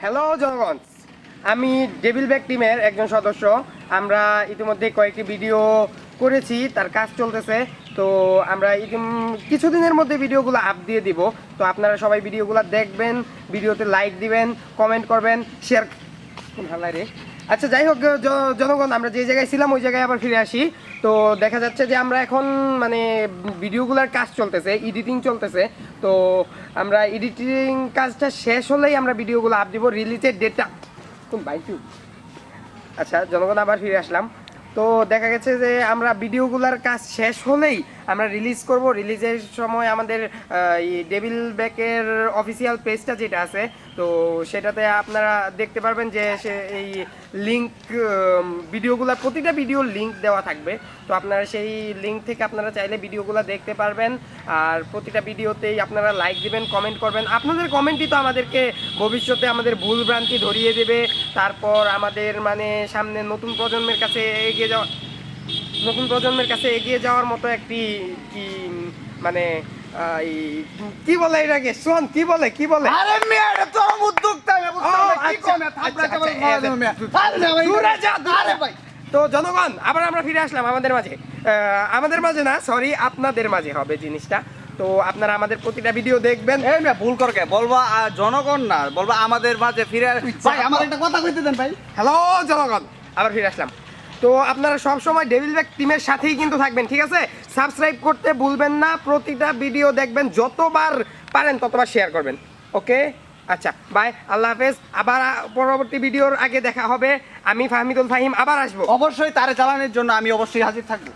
Hello জনগণ, আমি devil back টিমের একজন সদস্য। আমরা ইতিমধ্যে কয়েকটি ভিডিও করেছি, তার কাজ চলতেছে। তো আমরা কিছুদিনের মধ্যে ভিডিওগুলো আপ দিয়ে দিব। তো আপনারা সবাই ভিডিওগুলো দেখবেন, ভিডিওতে লাইক দিবেন, কমেন্ট করবেন, শেয়ার। ভালো রে। আচ্ছা, যাই হোক জনগণ, আমরা যে জায়গায় ছিলাম ওই জায়গায় আবার ফিরে আসি। তো দেখা যাচ্ছে যে আমরা এখন মানে ভিডিওগুলোর কাজ চলতেছে, এডিটিং চলতেছে। তো আমরা এডিটিং কাজটা শেষ হলেই আমরা ভিডিওগুলো আপ দিব। রিলিজের ডেটটা কোন বাইক। আচ্ছা জনগণ, আবার ফিরে আসলাম। তো দেখা গেছে যে আমরা ভিডিওগুলোর কাজ শেষ হলেই আমরা রিলিজ করব। রিলিজের সময় আমাদের এই ডেভিল ব্যাকের অফিসিয়াল পেজটা যেটা আছে, তো সেটাতে আপনারা দেখতে পারবেন যে এই লিঙ্ক ভিডিওগুলো, প্রতিটা ভিডিওর লিঙ্ক দেওয়া থাকবে। তো আপনারা সেই লিঙ্ক থেকে আপনারা চাইলে ভিডিওগুলো দেখতে পারবেন। আর প্রতিটা ভিডিওতেই আপনারা লাইক দিবেন, কমেন্ট করবেন। আপনাদের কমেন্টই তো আমাদেরকে ভবিষ্যতে আমাদের ভুল ভ্রান্তি ধরিয়ে দেবে। তারপর আমাদের মানে সামনে নতুন প্রজন্মের কাছে এগিয়ে যাওয়ার মতো একটি কি মানে কি বলে এটাকে, শোন কি বলে আরে মিয়া এটা তো উদ্যোক্তা কি কমে আরে ভাই। তো জনগণ, আবার আমরা ফিরে আসলাম আমাদের মাঝে না, সরি, আপনাদের মাঝে হবে জিনিসটা। তো আপনারা আমাদের প্রতিটা ভিডিও দেখবেন। এই মিয়া ভুল করকে বলবা জনগণ না, বলবা আমাদের মাঝে ফিরে। ভাই আমার একটা কথা কইতে দেন ভাই। হ্যালো জনগণ, আবার ফিরে আসলাম। তো আপনারা সব সময় ডেভিল ব্যাক টিমের সাথেই কিন্তু থাকবেন, ঠিক আছে? সাবস্ক্রাইব করতে ভুলবেন না, প্রতিটা ভিডিও দেখবেন, যতবার পারেন ততবার শেয়ার করবেন। ওকে, আচ্ছা, বাই, আল্লাহ হাফেজ। আবার পরবর্তী ভিডিওর আগে দেখা হবে। আমি ফাহমিদুল ফাহিম আবার আসবো। অবশ্যই তারে চালানোর জন্য আমি অবশ্যই হাজির থাকবো।